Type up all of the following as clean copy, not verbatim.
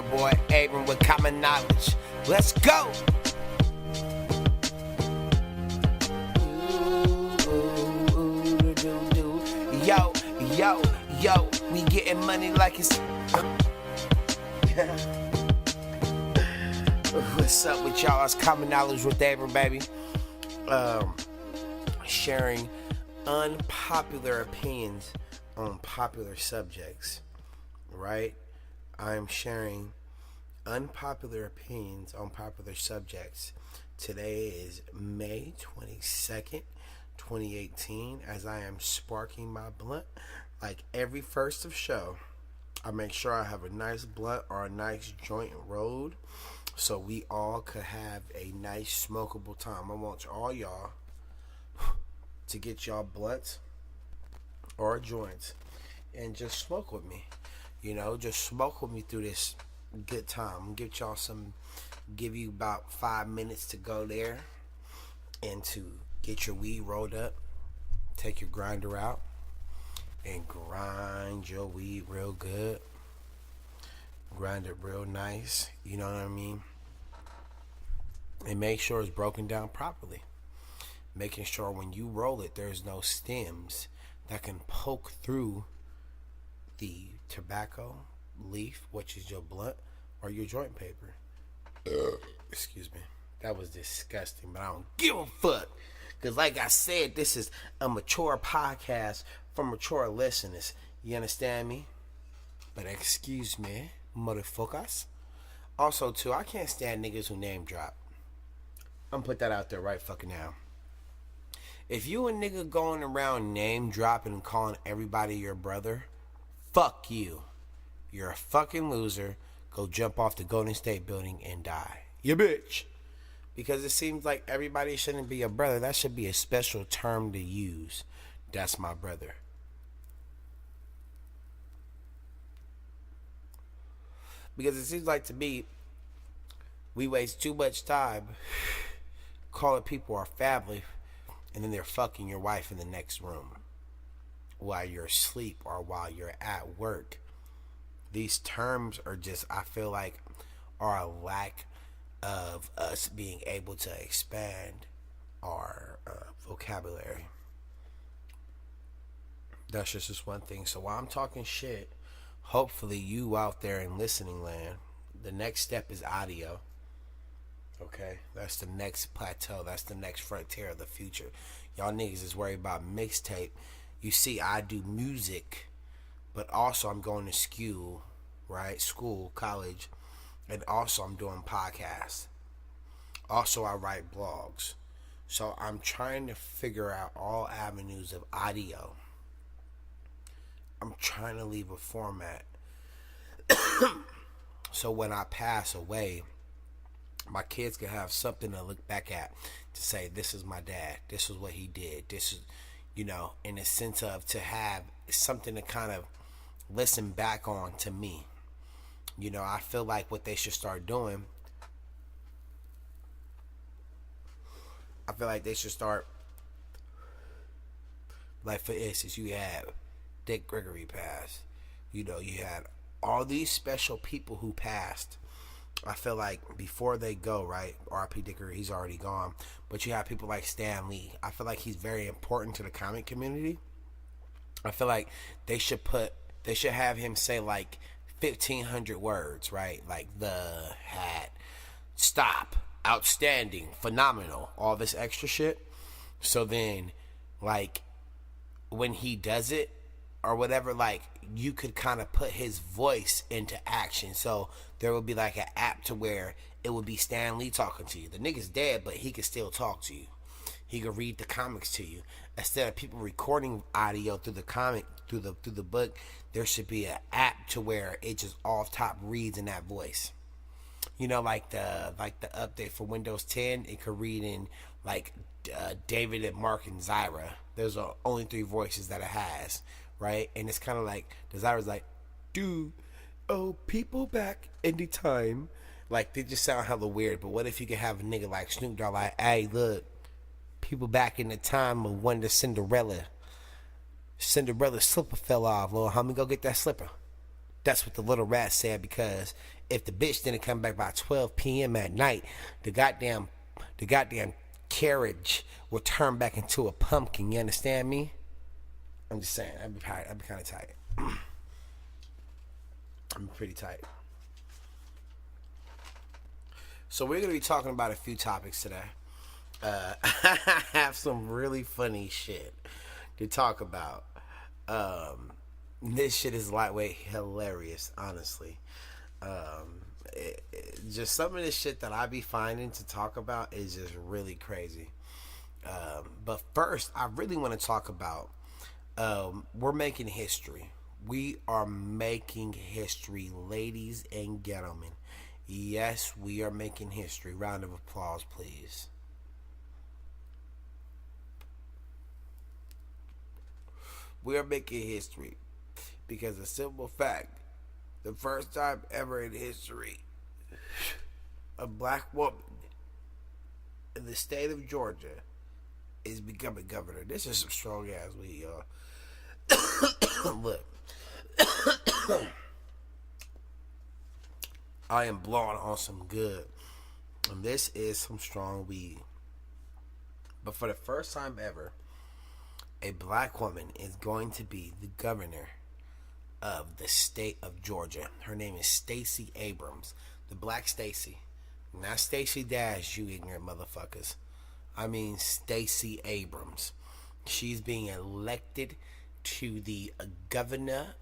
your boy Abram with common knowledge. Let's go! Yo, we getting money like it's... What's up with y'all? It's common knowledge with Abram, baby. Sharing unpopular opinions on popular subjects, right? I'm sharing unpopular opinions on popular subjects. Today is May 22nd, 2018, as I am sparking my blunt. Like every first of show, I make sure I have a nice blunt or a nice joint rolled so we all could have a nice smokable time. I want all y'all to get y'all blunts or joints and just smoke with me. You know, just smoke with me through this good time. Give you about 5 minutes to go there and to get your weed rolled up. Take your grinder out and grind your weed real good. Grind it real nice. You know what I mean? And make sure it's broken down properly. Making sure when you roll it, there's no stems that can poke through the tobacco leaf, which is your blunt, or your joint paper. Excuse me. That was disgusting, but I don't give a fuck. Because like I said, this is a mature podcast for mature listeners. You understand me? But excuse me, motherfuckers. Also, too, I can't stand niggas who name drop. I'm gonna put that out there right fucking now. If you a nigga going around name dropping and calling everybody your brother, fuck you. You're a fucking loser. Go jump off the Golden State building and die. You bitch. Because it seems like everybody shouldn't be a brother. That should be a special term to use. That's my brother. Because it seems like to me, we waste too much time calling people our family, and then they're fucking your wife in the next room while you're asleep or while you're at work. These terms are just, I feel like, are a lack of us being able to expand our vocabulary. That's just one thing. So while I'm talking shit, hopefully you out there in listening land, the next step is audio. Okay, that's the next plateau. That's the next frontier of the future. Y'all niggas is worried about mixtape. You see, I do music, but also I'm going to school, right? School, college, and also I'm doing podcasts. Also, I write blogs. So I'm trying to figure out all avenues of audio. I'm trying to leave a format. So when I pass away, my kids can have something to look back at to say, this is my dad. This is what he did. This is, you know, in a sense of to have something to kind of listen back on to me. You know, I feel like what they should start doing, like for instance, you have Dick Gregory passed. You know, you had all these special people who passed. I feel like before they go, right, R.I.P. Dicker, he's already gone, but you have people like Stan Lee. I feel like he's very important to the comic community. I feel like they should have him say like 1,500 words, right? Like the hat, stop, outstanding, phenomenal, all this extra shit. So then, like, when he does it or whatever, like, you could kind of put his voice into action. So there would be like an app to where it would be Stan Lee talking to you. The nigga's dead, but he could still talk to you. He could read the comics to you. Instead of people recording audio through the comic, through the book, there should be an app to where it just off top reads in that voice. You know, like the update for Windows 10, it could read in like David and Mark and Zyra. Those are only 3 voices that it has, right? And it's kind of like the Zyra's like, dude, oh, people back in the time, like they just sound hella weird. But what if you could have a nigga like Snoop Dogg like, hey, look, people back in the time of when the Cinderella slipper fell off. Little homie, go get that slipper. That's what the little rat said, because if the bitch didn't come back by 12 p.m. at night, the goddamn carriage will turn back into a pumpkin. You understand me? I'm just saying. I'd be kind of tight. I'm pretty tight. So we're gonna be talking about a few topics today. I have some really funny shit to talk about. This shit is lightweight hilarious, honestly. Just some of this shit that I be finding to talk about is just really crazy. But first, I really want to talk about we're making history. We are making history, ladies and gentlemen. Yes, we are making history. Round of applause, please. We are making history because a simple fact, the first time ever in history, a black woman in the state of Georgia is becoming governor. This is some strong ass weed, y'all. Look. I am blowing on some good. And this is some strong weed. But for the first time ever, a black woman is going to be the governor of the state of Georgia. Her name is Stacey Abrams. The Black Stacey. Not Stacey Dash, you ignorant motherfuckers. I mean Stacey Abrams. She's being elected to the governor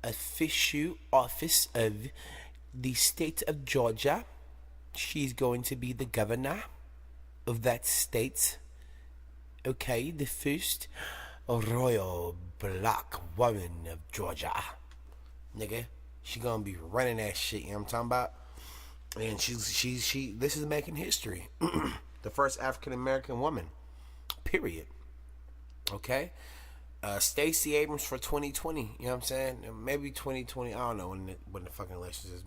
official office of the state of Georgia. She's going to be the governor of that state. Okay, the first royal black woman of Georgia. Nigga, she gonna be running that shit, you know what I'm talking about? And she this is making history. The first African American woman. Period. Okay? Stacey Abrams for 2020, you know what I'm saying? Maybe 2020, I don't know when the fucking election is.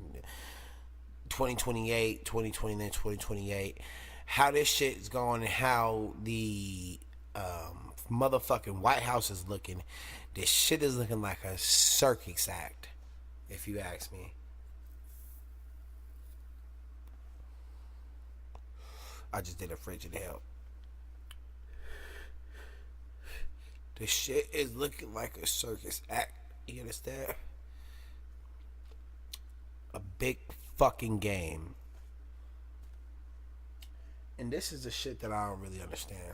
2028, 2029, 2028. How this shit is going and how the motherfucking White House is looking. This shit is looking like a circus act, if you ask me. I just did a frigid hell. This shit is looking like a circus act. You understand? A big fucking game. And this is the shit that I don't really understand.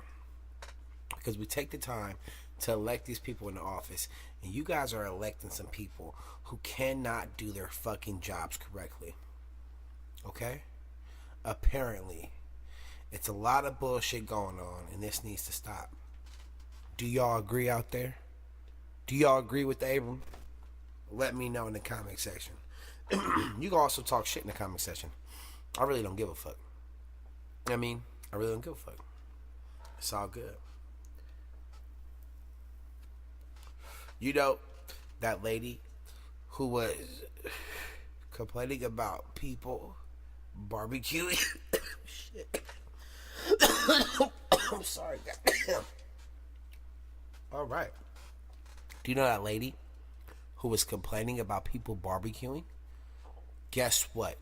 Because we take the time to elect these people in the office, and you guys are electing some people who cannot do their fucking jobs correctly. Okay? Apparently. It's a lot of bullshit going on, and this needs to stop. Do y'all agree out there? Do y'all agree with Abram? Let me know in the comment section. You can also talk shit in the comment section. I really don't give a fuck. I mean, I really don't give a fuck. It's all good. You know, that lady who was complaining about people barbecuing. Shit. I'm sorry, goddamn. All right. Do you know that lady who was complaining about people barbecuing? Guess what?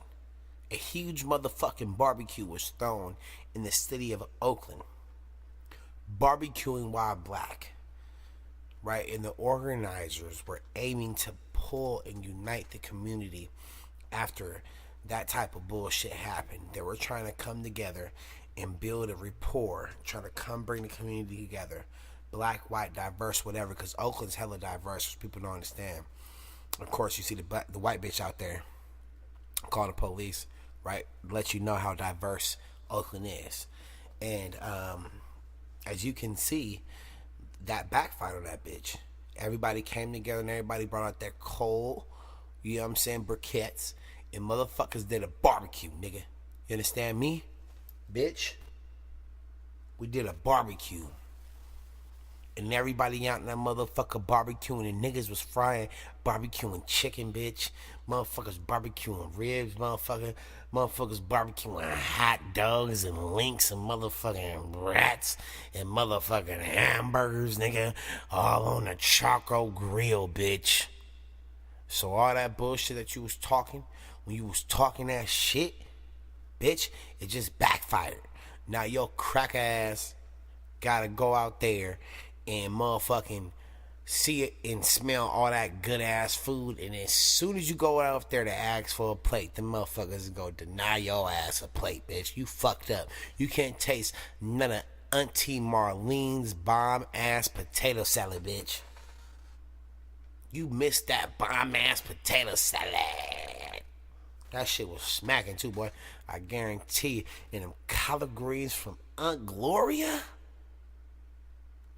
A huge motherfucking barbecue was thrown in the city of Oakland. Barbecuing while black. Right? And the organizers were aiming to pull and unite the community after that type of bullshit happened. They were trying to come together and build a rapport, trying to come bring the community together. Black, white, diverse, whatever, because Oakland's hella diverse, which people don't understand. Of course, you see the white bitch out there call the police, right? Let you know how diverse Oakland is. And as you can see, that backfired on that bitch. Everybody came together and everybody brought out their coal, you know what I'm saying, briquettes, and motherfuckers did a barbecue, nigga. You understand me? Bitch. We did a barbecue. And everybody out in that motherfucker barbecuing, and niggas was frying, barbecuing chicken, bitch. Motherfuckers barbecuing ribs, motherfuckers barbecuing hot dogs and links and motherfucking rats and motherfucking hamburgers, nigga. All on the charcoal grill, bitch. So all that bullshit that you was talking when you was talking that shit, bitch, it just backfired. Now your crack ass gotta go out there and motherfucking see it and smell all that good ass food, and as soon as you go out there to ask for a plate, the motherfuckers is gonna deny your ass a plate, bitch. You fucked up. You can't taste none of Auntie Marlene's bomb ass potato salad, bitch. You missed that bomb ass potato salad. That shit was smacking too, boy. I guarantee you. And them collard greens from Aunt Gloria,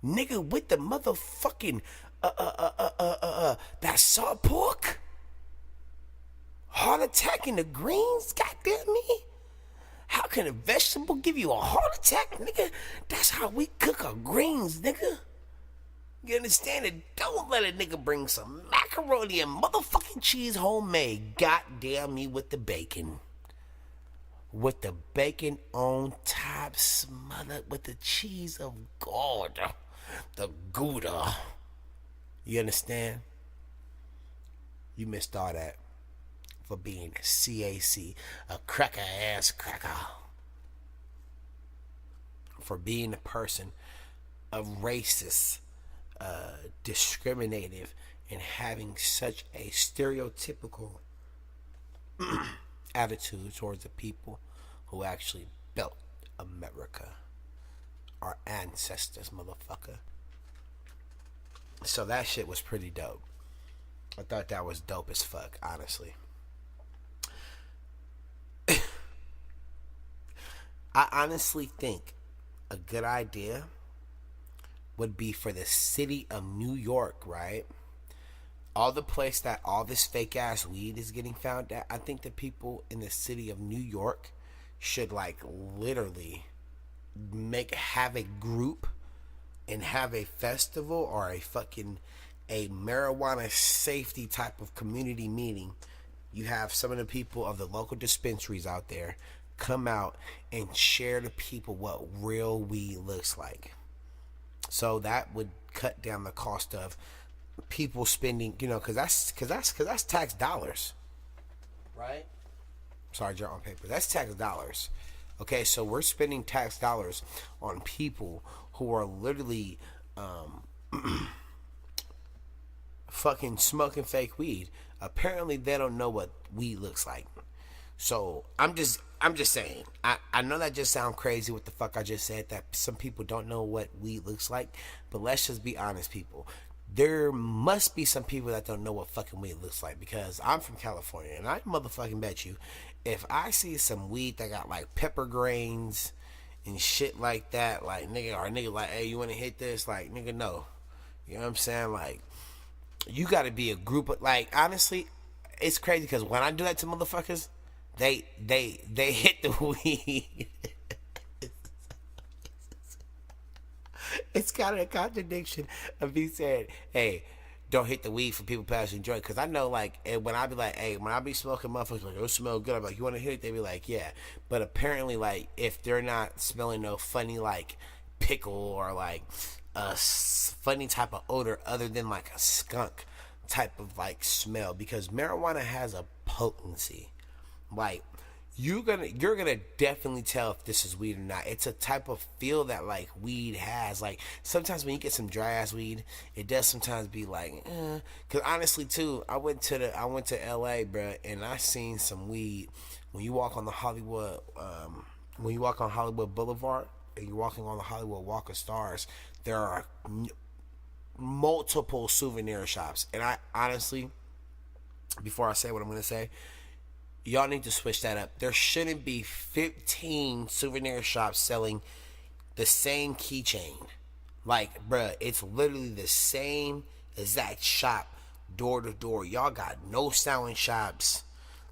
nigga, with the motherfucking that salt pork, heart attack in the greens. Goddamn me. How can a vegetable give you a heart attack, nigga? That's how we cook our greens, nigga. You understand it? Don't let a nigga bring some macaroni and motherfucking cheese homemade. Goddamn me with the bacon. With the bacon on top, smothered with the cheese of God. The Gouda. You understand? You missed all that for being a CAC, a cracker ass cracker. For being a person of racist, discriminative, and having such a stereotypical attitude towards the people who actually built America. Our ancestors, motherfucker. So that shit was pretty dope. I thought that was dope as fuck, honestly. I honestly think a good idea would be for the city of New York, right? All the place that all this fake ass weed is getting found at, I think the people in the city of New York should like literally have a group and have a festival or a marijuana safety type of community meeting. You have some of the people of the local dispensaries out there come out and share to people what real weed looks like. So that would cut down the cost of people spending, because that's tax dollars, right? Sorry, jar on paper. That's tax dollars. Okay, so we're spending tax dollars on people who are literally fucking smoking fake weed. Apparently, they don't know what weed looks like. So I'm just saying. I know that just sounds crazy. What the fuck I just said? That some people don't know what weed looks like. But let's just be honest, people. There must be some people that don't know what fucking weed looks like, because I'm from California and I motherfucking bet you, if I see some weed that got like pepper grains and shit like that, like nigga like, hey, you wanna hit this? Like, nigga, no. You know what I'm saying? Like, you gotta be a group of, like, honestly, it's crazy because when I do that to motherfuckers, they hit the weed. It's kind of a contradiction of me saying, hey, don't hit the weed for people passing joint. Because I know, like, when I be like, hey, when I be smoking motherfuckers, like, it smell good. I'm like, you want to hit it? They be like, yeah. But apparently, like, if they're not smelling no funny, like, pickle or, like, a funny type of odor other than, like, a skunk type of, like, smell. Because marijuana has a potency. Like, you're gonna definitely tell if this is weed or not. It's a type of feel that like weed has. Like, sometimes when you get some dry ass weed, it does sometimes be like, Cause honestly too, I went to LA, bruh, and I seen some weed. When you walk on the Hollywood, when you walk on Hollywood Boulevard and you're walking on the Hollywood Walk of Stars, there are multiple souvenir shops. And I honestly, before I say what I'm gonna say, y'all need to switch that up. There shouldn't be 15 souvenir shops selling the same keychain. Like, bruh, it's literally the same exact shop, door to door. Y'all got no selling shops.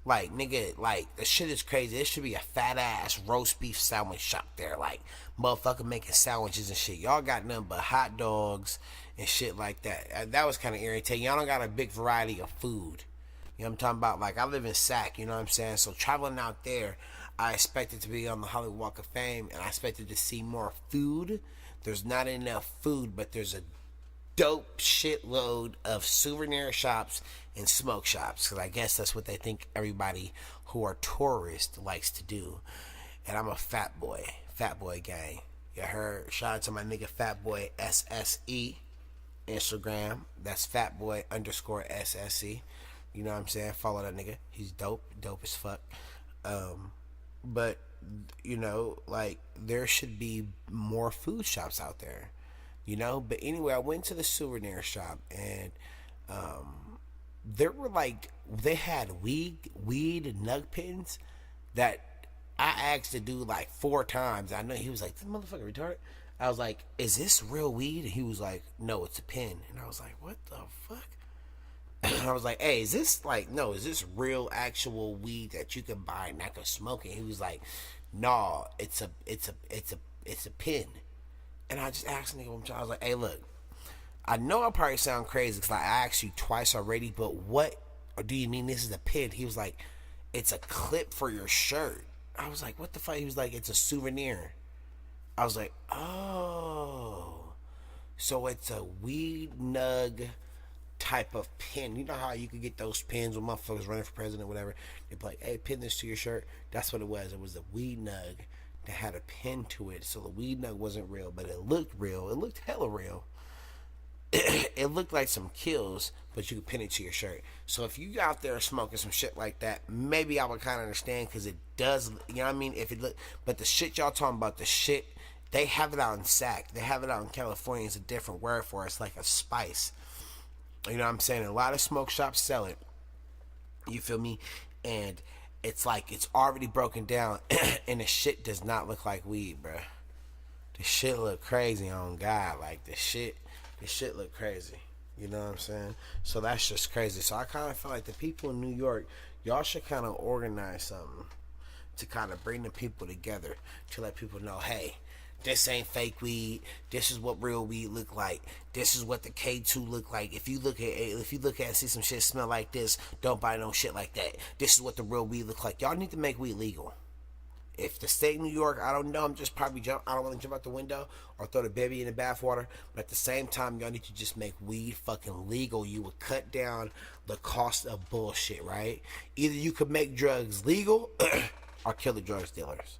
Like, nigga, like, the shit is crazy. There should be a fat ass roast beef sandwich shop there. Like, motherfucker making sandwiches and shit. Y'all got nothing but hot dogs and shit like that. That was kind of irritating. Y'all don't got a big variety of food. You know what I'm talking about? Like, I live in Sac, you know what I'm saying? So traveling out there, I expected to be on the Hollywood Walk of Fame, and I expected to see more food. There's not enough food, but there's a dope shitload of souvenir shops and smoke shops, because I guess that's what they think everybody who are tourists likes to do. And I'm a fat boy gang. You heard? Shout out to my nigga Fatboy SSE Instagram. That's Fatboy_SSE. You know what I'm saying? Follow that nigga. He's dope as fuck. But you know, like, there should be more food shops out there, you know. But anyway, I went to the souvenir shop, and there were like, they had weed nug pins that I asked to do like 4 times. I know he was like, "This motherfucker retarded." I was like, "Is this real weed?" And he was like, "No, it's a pin." And I was like, "What the fuck?" I was like, "Hey, is this real actual weed that you can buy and I can smoke it?" And he was like, "No, it's a pin." And I just asked the nigga, I was like, "Hey, look, I know I probably sound crazy because I asked you twice already, but what, or do you mean this is a pin?" He was like, "It's a clip for your shirt." I was like, "What the fuck?" He was like, "It's a souvenir." I was like, "Oh, so it's a weed nug type of pin." You know how you could get those pins when motherfuckers running for president or whatever? They'd be like, "Hey, pin this to your shirt." That's what it was. It was a weed nug that had a pin to it. So the weed nug wasn't real, but it looked real. It looked hella real. It looked like some kills, but you could pin it to your shirt. So if you out there smoking some shit like that, maybe I would kind of understand, because it does, you know what I mean? If it look, but the shit y'all talking about, the shit, they have it out in Sac. They have it out in California. It's a different word for it. It's like a spice. You know what I'm saying? A lot of smoke shops sell it. You feel me? And it's like, it's already broken down, and the shit does not look like weed, bruh. The shit look crazy on God. Like, the shit look crazy. You know what I'm saying? So that's just crazy. So I kind of feel like the people in New York, y'all should kind of organize something to kind of bring the people together, to let people know, hey, this ain't fake weed. This is what real weed look like. This is what the K2 look like. If you look at and see some shit smell like this, don't buy no shit like that. This is what the real weed look like. Y'all need to make weed legal. If the state of New York, I don't know, I'm just probably I don't want to jump out the window or throw the baby in the bathwater, but at the same time, y'all need to just make weed fucking legal. You would cut down the cost of bullshit, right? Either you could make drugs legal or kill the drug dealers.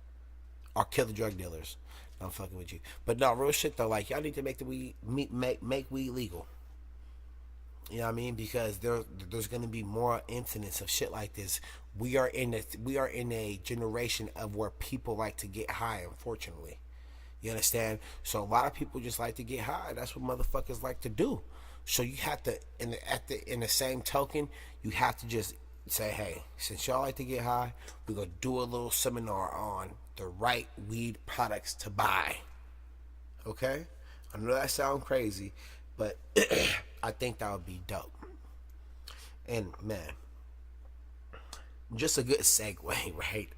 I'm fucking with you. But no, real shit though, like, y'all need to make the weed, make weed legal. You know what I mean? Because there's going to be more incidents of shit like this. We are in a generation of where people like to get high, unfortunately. You understand? So a lot of people just like to get high. That's what motherfuckers like to do. So you have to, in the same token, you have to just say, hey, since y'all like to get high, we're going to do a little seminar on the right weed products to buy. Okay? I know that sounds crazy, but I think that would be dope. And man, just a good segue, right?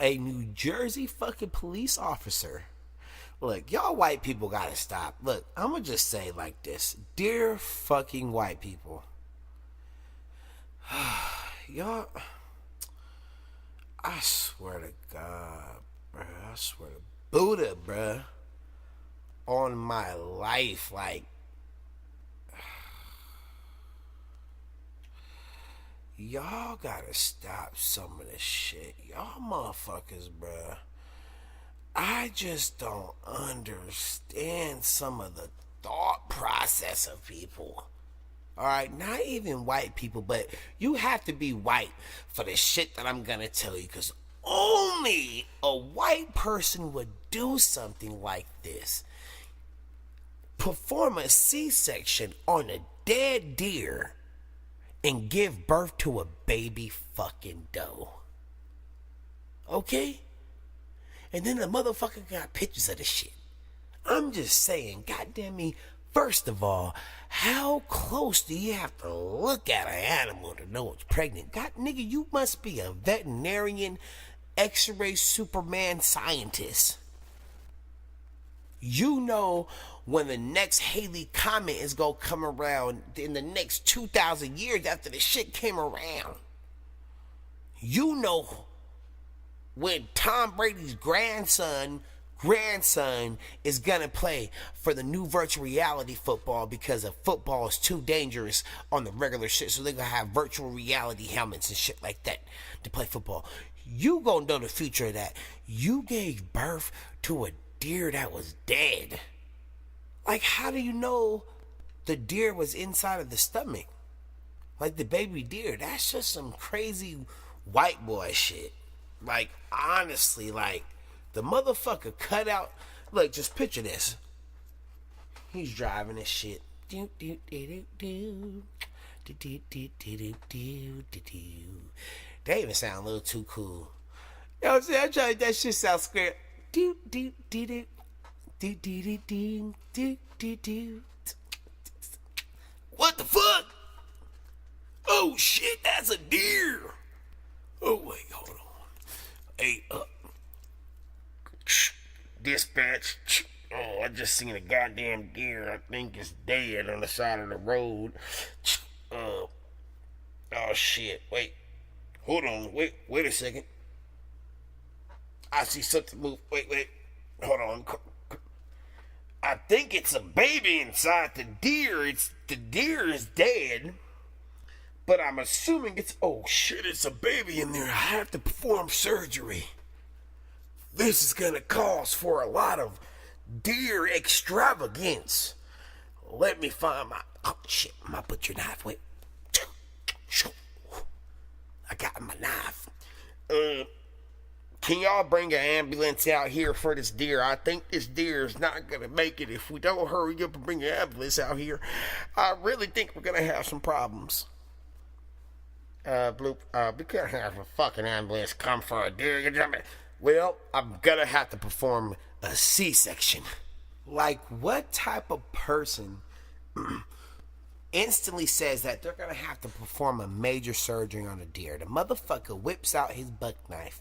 A New Jersey fucking police officer. Look, y'all white people gotta stop. Look, I'm gonna just say like this. Dear fucking white people. Y'all, I swear to God, bruh. I swear to Buddha, bruh. On my life, like, y'all gotta stop some of this shit. Y'all motherfuckers, bruh. I just don't understand some of the thought process of people. Alright, not even white people, but you have to be white for the shit that I'm gonna tell you, because only a white person would do something like this. Perform a C-section on a dead deer and give birth to a baby fucking doe. Okay? And then the motherfucker got pictures of the shit. I'm just saying, goddamn me, first of all, how close do you have to look at an animal to know it's pregnant? God, nigga, you must be a veterinarian, X-ray Superman scientist. You know when the next Halley Comet is gonna come around in the next 2,000 years after the shit came around. You know when Tom Brady's grandson grandson is gonna play for the new virtual reality football because of football is too dangerous on the regular shit, so they're gonna have virtual reality helmets and shit like that to play football. You gonna know the future of that. You gave birth to a deer that was dead. Like, how do you know the deer was inside of the stomach? Like the baby deer. That's just some crazy white boy shit. Like, honestly, like, the motherfucker cut out. Look, just picture this. He's driving this shit. They even sound a little too cool. You know what I'm saying? I'm trying, that shit sounds scared. What the fuck? Oh shit, that's a deer. Oh wait, hold on. Hey, dispatch. Oh, I just seen a goddamn deer. I think it's dead on the side of the road. Oh shit. Wait. Hold on. Wait a second. I see something move. Wait. Hold on. I think it's a baby inside the deer. The deer is dead. But I'm assuming oh shit, it's a baby in there. I have to perform surgery. This is gonna cause for a lot of deer extravagance. Let me find oh shit, my butcher knife. Wait. I got my knife. Can y'all bring an ambulance out here for this deer? I think this deer is not gonna make it if we don't hurry up and bring an ambulance out here. I really think we're gonna have some problems. We can't have a fucking ambulance come for a deer. Well, I'm gonna have to perform a C-section. Like, what type of person instantly says that they're gonna have to perform a major surgery on a deer? The motherfucker whips out his buck knife,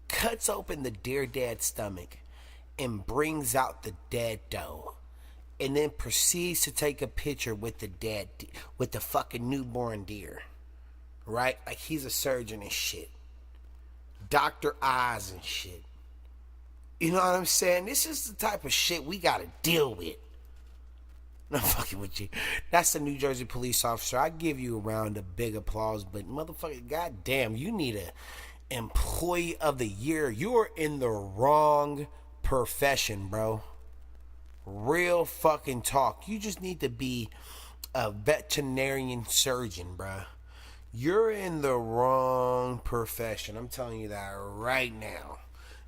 cuts open the deer dead stomach, and brings out the dead doe, and then proceeds to take a picture with the fucking newborn deer. Right? Like he's a surgeon and shit. Dr. Oz and shit. You know what I'm saying? This is the type of shit we gotta deal with. No, I'm fucking with you. That's the New Jersey police officer. I give you a round of big applause, but motherfucker, goddamn, you need a employee of the year. You're in the wrong profession, bro. Real fucking talk. You just need to be a veterinarian surgeon, bro. You're in the wrong profession. I'm telling you that right now.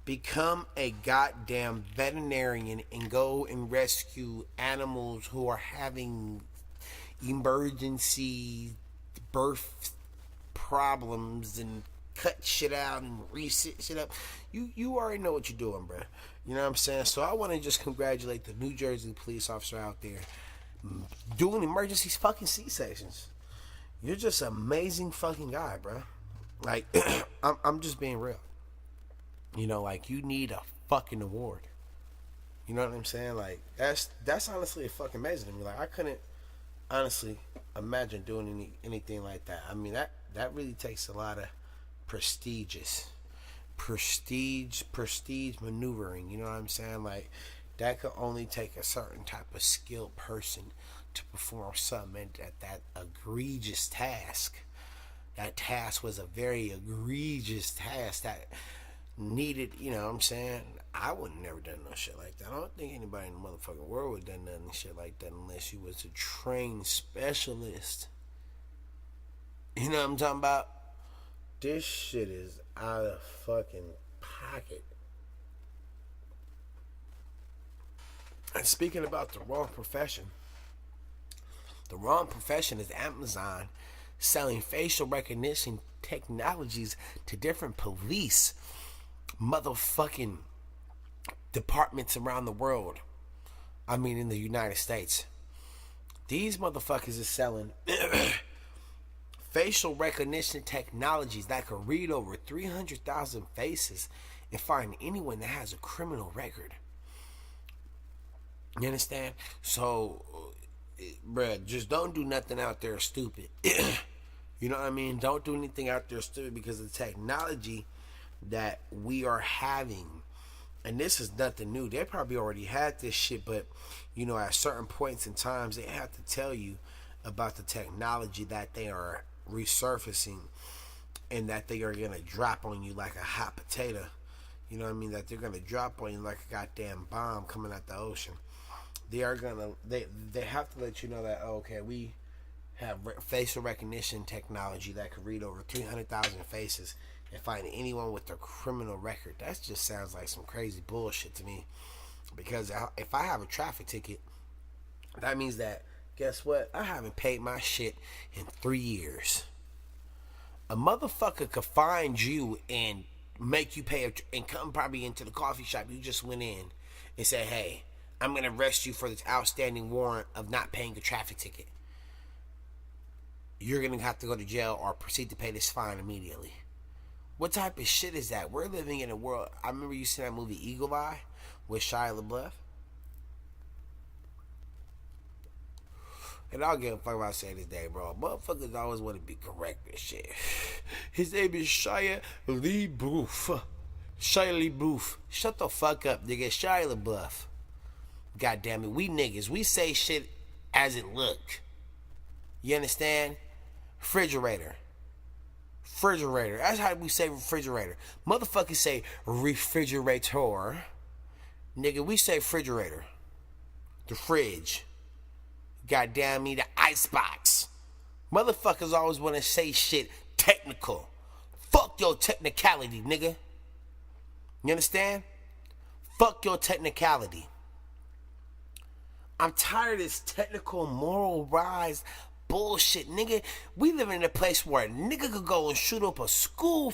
Become a goddamn veterinarian and go and rescue animals who are having emergency birth problems and cut shit out and reset shit up. You already know what you're doing, bro. You know what I'm saying? So I want to just congratulate the New Jersey police officer out there doing emergency fucking C-sections. You're just an amazing fucking guy, bro. Like, I'm just being real. You know, like, you need a fucking award. You know what I'm saying? Like, that's honestly fucking amazing to me. Like, I couldn't honestly imagine doing anything like that. I mean, that really takes a lot of prestige maneuvering. You know what I'm saying? Like, that could only take a certain type of skilled person to perform something at that egregious task. That task was a very egregious task that needed, you know what I'm saying? I would have never done no shit like that. I don't think anybody in the motherfucking world would have done nothing shit like that unless you was a trained specialist. You know what I'm talking about? This shit is out of fucking pocket. And speaking about the wrong profession, the wrong profession is Amazon selling facial recognition technologies to different police motherfucking departments around the world. I mean, in the United States. These motherfuckers are selling facial recognition technologies that could read over 300,000 faces and find anyone that has a criminal record. You understand? So, bruh, just don't do nothing out there stupid. You know what I mean? Don't do anything out there stupid, because the technology that we are having and this is nothing new. They probably already had this shit, but you know, at certain points in times, they have to tell you about the technology that they are resurfacing, and that they are gonna drop on you like a hot potato. You know what I mean? That they're gonna drop on you like a goddamn bomb coming out the ocean. They are gonna they have to let you know that, okay, we have facial recognition technology that could read over 300,000 faces and find anyone with a criminal record. That just sounds like some crazy bullshit to me. Because if I have a traffic ticket, that means that, guess what? I haven't paid my shit in 3 years. A motherfucker could find you and make you pay and come probably into the coffee shop you just went in and say, hey, I'm going to arrest you for this outstanding warrant of not paying a traffic ticket. You're going to have to go to jail or proceed to pay this fine immediately. What type of shit is that? We're living in a world. I remember you seen that movie Eagle Eye with Shia LaBeouf. And I don't give a fuck about saying his name, bro. Motherfuckers always want to be correct and shit. His name is Shia LaBeouf. Shia LaBeouf. Shut the fuck up, nigga. Shia LaBeouf. God damn it. We niggas, we say shit as it look. You understand? Refrigerator. That's how we say refrigerator. Motherfuckers say refrigerator. Nigga, we say refrigerator. The fridge. Goddamn me, the icebox. Motherfuckers always want to say shit technical. Fuck your technicality, nigga. You understand? Fuck your technicality. I'm tired of this technical, moralized bullshit, nigga. We live in a place where a nigga could go and shoot up a school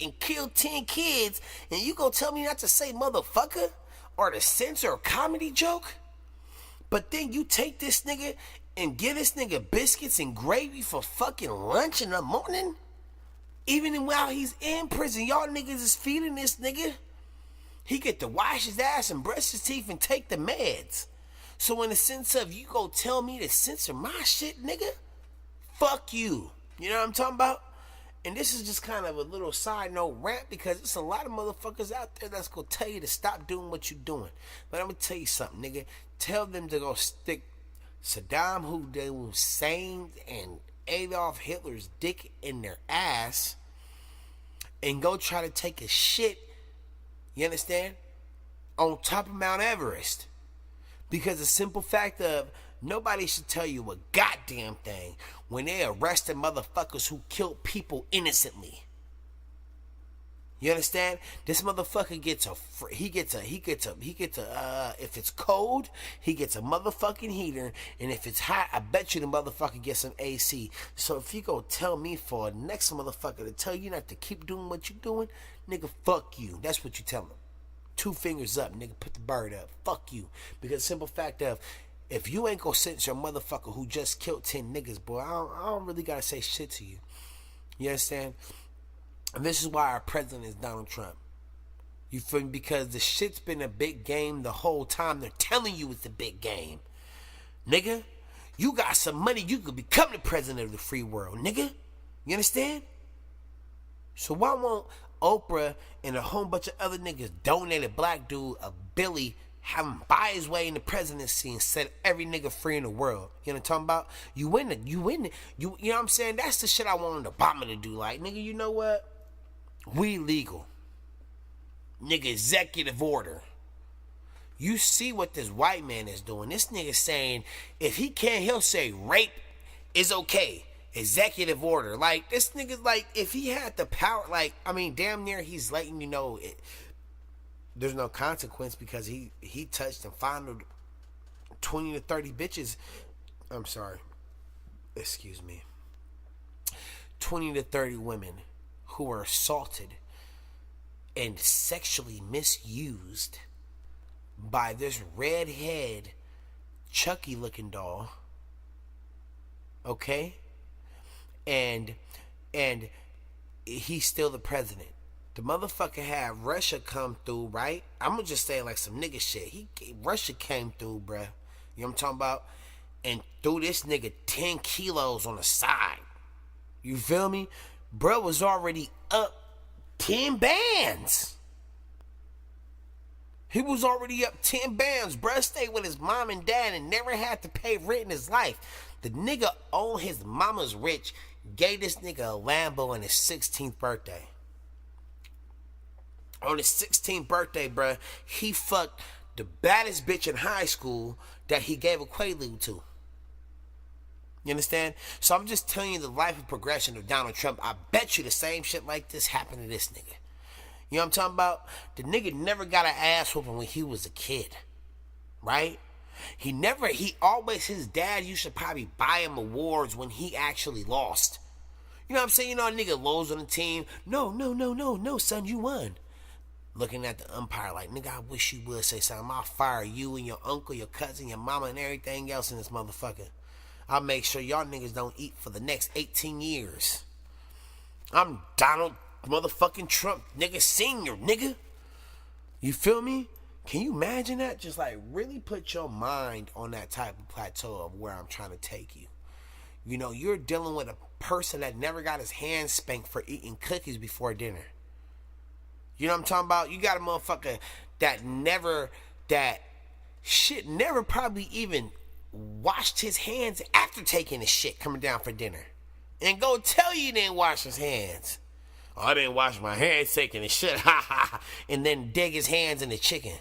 and kill 10 kids, and you gonna tell me not to say motherfucker or to censor a comedy joke? But then you take this nigga and give this nigga biscuits and gravy for fucking lunch in the morning? Even while he's in prison, y'all niggas is feeding this nigga. He get to wash his ass and brush his teeth and take the meds. So in the sense of, you go tell me to censor my shit, nigga? Fuck you. You know what I'm talking about? And this is just kind of a little side note rant, because there's a lot of motherfuckers out there that's gonna tell you to stop doing what you're doing. But I'm gonna tell you something, nigga. Tell them to go stick Saddam Hussein and Adolf Hitler's dick in their ass and go try to take a shit, you understand, on top of Mount Everest. Because the simple fact of, nobody should tell you a goddamn thing when they arrested motherfuckers who killed people innocently. You understand? This motherfucker gets if it's cold, he gets a motherfucking heater, and if it's hot, I bet you the motherfucker gets some AC. So if you go tell me for a next motherfucker to tell you not to keep doing what you're doing, nigga, fuck you. That's what you tell him. 2 fingers up, nigga, put the bird up. Fuck you. Because the simple fact of, if you ain't gonna censor a motherfucker who just killed 10 niggas, boy, I don't really gotta say shit to you. You understand? And this is why our president is Donald Trump. You feel me? Because the shit's been a big game the whole time. They're telling you it's a big game. Nigga, you got some money, you could become the president of the free world, nigga. You understand? So why won't Oprah and a whole bunch of other niggas donate a black dude, a Billy, have him buy his way in the presidency and set every nigga free in the world? You know what I'm talking about? You win it. You know what I'm saying? That's the shit I wanted Obama to do. Like, nigga, you know what? We legal. Nigga, executive order. You see what this white man is doing. This nigga saying, if he can't, he'll say rape is okay. Executive order. Like, this nigga, like, if he had the power, like, I mean, damn near he's letting you know there's no consequence, because he touched and fondled 20 to 30 bitches. I'm sorry. Excuse me. 20 to 30 women who were assaulted and sexually misused by this redhead Chucky looking doll. Okay? And he's still the president. The motherfucker had Russia come through, right? I'm gonna just say like some nigga shit. Russia came through, bruh. You know what I'm talking about? And threw this nigga 10 kilos on the side. You feel me? Bruh was already up 10 bands. He was already up 10 bands, bruh. Stayed with his mom and dad and never had to pay rent in his life. The nigga owned his mama's rich, gave this nigga a Lambo on his 16th birthday. On his 16th birthday, bruh, he fucked the baddest bitch in high school that he gave a Quaalude to. You understand? So I'm just telling you the life of progression of Donald Trump. I bet you the same shit like this happened to this nigga. You know what I'm talking about? The nigga never got an ass whooping when he was a kid. Right? His dad used to probably buy him awards when he actually lost. You know what I'm saying? You know, a nigga lows on the team. No, son, you won. Looking at the umpire like, nigga, I wish you would say something. I'll fire you and your uncle, your cousin, your mama, and everything else in this motherfucker. I'll make sure y'all niggas don't eat for the next 18 years. I'm Donald motherfucking Trump, nigga, senior, nigga. You feel me? Can you imagine that? Just like really put your mind on that type of plateau of where I'm trying to take you. You know, you're dealing with a person that never got his hands spanked for eating cookies before dinner. You know what I'm talking about? You got a motherfucker that never probably even washed his hands after taking his shit coming down for dinner. And go tell you didn't wash his hands. Oh, I didn't wash my hands taking his shit. Ha ha ha. And then dig his hands in the chicken.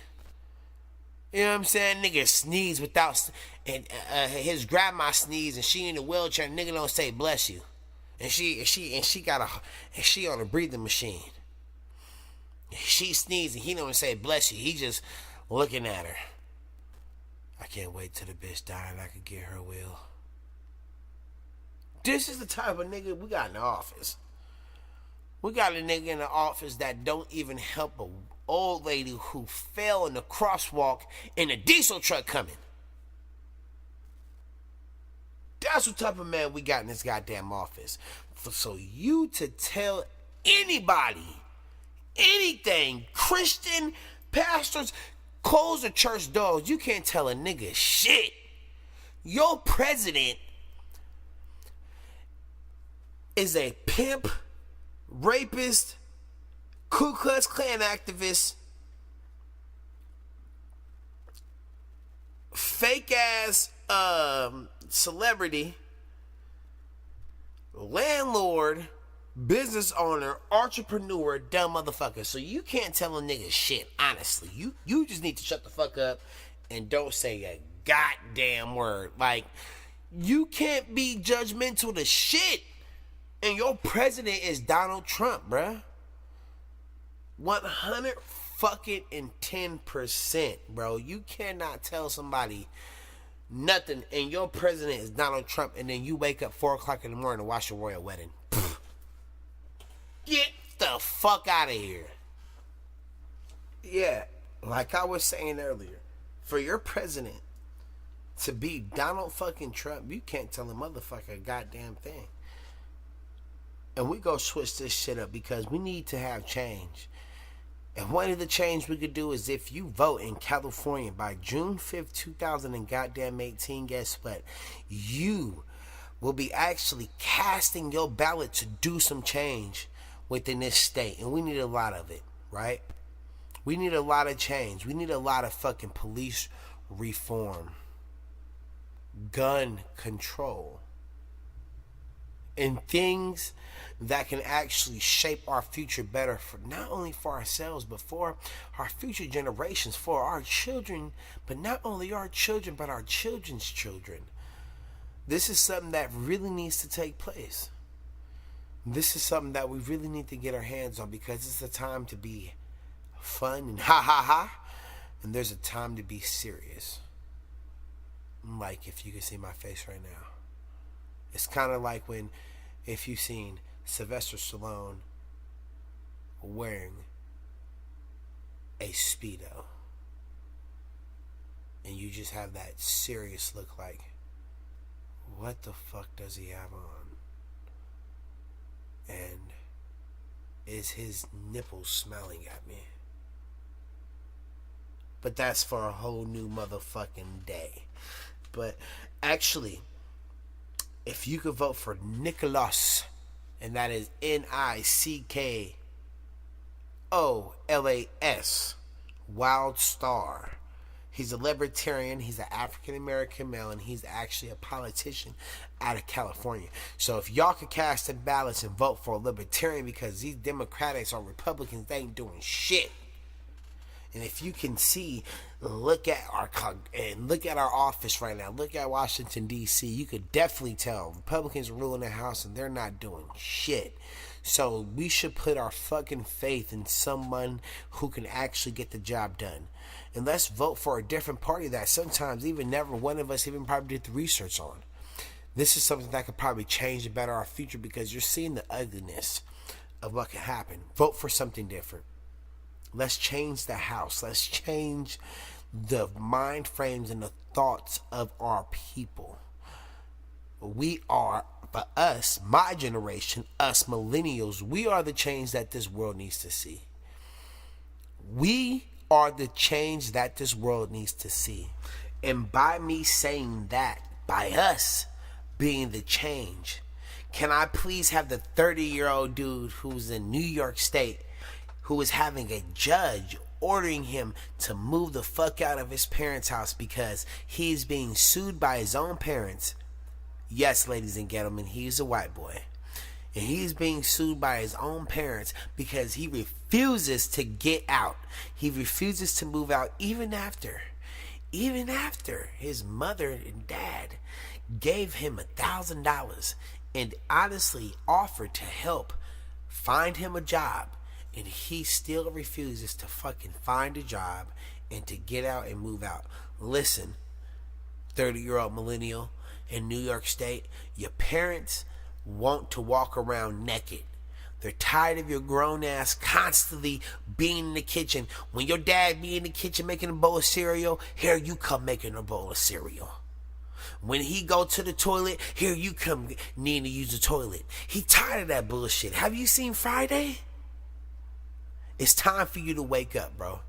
You know what I'm saying? Nigga sneeze without, and his grandma sneeze and she in a wheelchair. Nigga don't say bless you, and she on a breathing machine. She sneezed and he don't say bless you. He just looking at her. I can't wait till the bitch die and I can get her will. This is the type of nigga we got in the office. We got a nigga in the office that don't even help a old lady who fell in the crosswalk in a diesel truck coming. That's what type of man we got in this goddamn office. So you to tell anybody anything, Christian pastors, close the church doors, you can't tell a nigga shit. Your president is a pimp, rapist, Ku Klux Klan activist, fake ass celebrity, landlord, business owner, entrepreneur, dumb motherfucker. So you can't tell a nigga shit, honestly. You just need to shut the fuck up and don't say a goddamn word. Like, you can't be judgmental to shit. And your president is Donald Trump, bruh. 100 fucking and 10%, bro. You cannot tell somebody nothing and your president is Donald Trump and then you wake up 4 o'clock in the morning to watch a royal wedding. Get the fuck out of here. Yeah, like I was saying earlier, for your president to be Donald fucking Trump, you can't tell a motherfucker a goddamn thing. And we go switch this shit up because we need to have change. And one of the change we could do is if you vote in California by June 5th, 2018, guess what? You will be actually casting your ballot to do some change within this state. And we need a lot of it, right? We need a lot of change. We need a lot of fucking police reform, gun control, and things that can actually shape our future better for not only for ourselves but for our future generations, for our children, but not only our children but our children's children. This is something that really needs to take place. This is something that we really need to get our hands on because it's a time to be fun and ha ha ha, and there's a time to be serious. Like if you can see my face right now. It's kind of like if you've seen Sylvester Stallone wearing a Speedo and you just have that serious look like, what the fuck does he have on? And is his nipples smelling at me? But that's for a whole new motherfucking day. But actually, if you could vote for Nicholas, and that is NickOLAS, Wild Star. He's a libertarian. He's an African American male, and he's actually a politician out of California. So if y'all could cast the ballots and vote for a libertarian, because these Democrats or Republicans, they ain't doing shit. And if you can see, look at our office right now. Look at Washington D.C. You could definitely tell Republicans are ruling the House and they're not doing shit. So we should put our fucking faith in someone who can actually get the job done. And let's vote for a different party that sometimes even never one of us even probably did the research on. This is something that could probably change and better our future, because you're seeing the ugliness of what can happen. Vote for something different. Let's change the House. Let's change the mind frames and the thoughts of our people. We are, for us, my generation, us millennials, we are the change that this world needs to see. We are the change that this world needs to see. And by me saying that, by us being the change, can I please have the 30-year-old dude who's in New York State, who is having a judge ordering him to move the fuck out of his parents' house because he's being sued by his own parents? Yes, ladies and gentlemen, he's a white boy. And he's being sued by his own parents because he refuses to get out. He refuses to move out even after his mother and dad gave him $1,000 and honestly offered to help find him a job. And he still refuses to fucking find a job and to get out and move out. Listen, 30-year-old millennial in New York State, your parents want to walk around naked. They're tired of your grown ass constantly being in the kitchen. When your dad be in the kitchen making a bowl of cereal, here you come making a bowl of cereal. When he go to the toilet, here you come needing to use the toilet. He tired of that bullshit. Have you seen Friday? It's time for you to wake up, bro.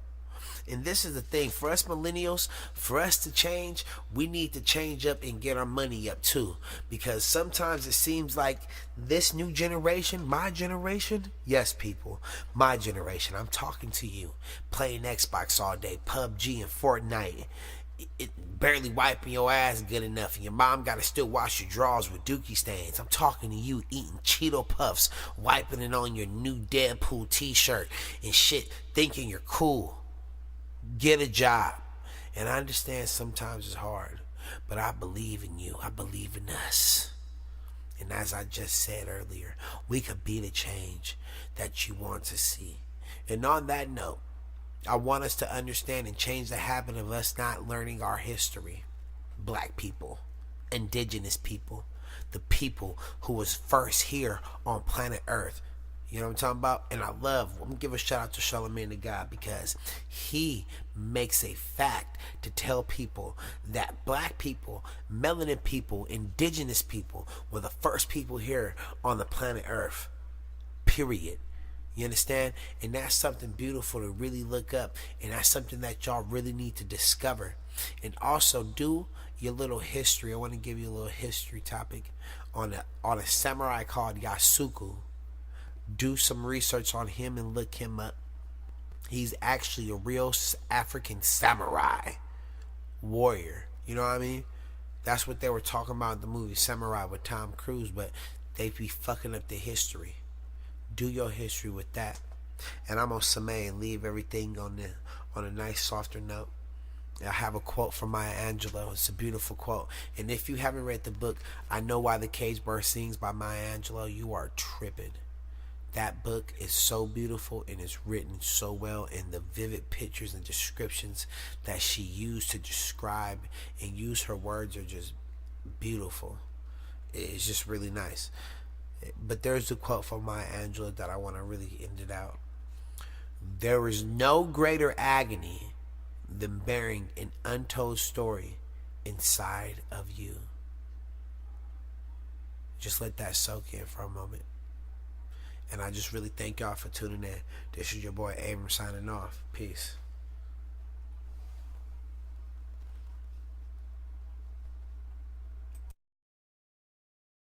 And this is the thing. For us millennials, for us to change, we need to change up and get our money up too. Because sometimes it seems like this new generation, my generation, yes people, my generation, I'm talking to you, playing Xbox all day, PUBG and Fortnite, it barely wiping your ass good enough, and your mom gotta still wash your drawers with dookie stains. I'm talking to you eating Cheeto Puffs, wiping it on your new Deadpool t-shirt and shit, thinking you're cool. Get a job. And I understand sometimes it's hard, but I believe in you. I believe in us. And as I just said earlier, we could be the change that you want to see. And on that note, I want us to understand and change the habit of us not learning our history. Black people, indigenous people, the people who was first here on planet Earth. You know what I'm talking about? And I'm gonna give a shout out to Charlamagne the God, because he makes a fact to tell people that black people, melanin people, indigenous people were the first people here on the planet Earth. Period. You understand? And that's something beautiful to really look up. And that's something that y'all really need to discover. And also do your little history. I want to give you a little history topic on a samurai called Yasuko. Do some research on him and look him up. He's actually a real African samurai warrior. You know what I mean? That's what they were talking about in the movie Samurai with Tom Cruise, but they be fucking up the history. Do your history with that. And I'm gonna submit and leave everything on a nice softer note. I have a quote from Maya Angelou. It's a beautiful quote. And if you haven't read the book, I Know Why the Cage Bird Sings by Maya Angelou, you are tripping. That book is so beautiful and it's written so well, and the vivid pictures and descriptions that she used to describe and use her words are just beautiful. It's just really nice. But there's a quote from Maya Angelou that I want to really end it out. There is no greater agony than bearing an untold story inside of you. Just let that soak in for a moment. And I just really thank y'all for tuning in. This is your boy Abram signing off. Peace.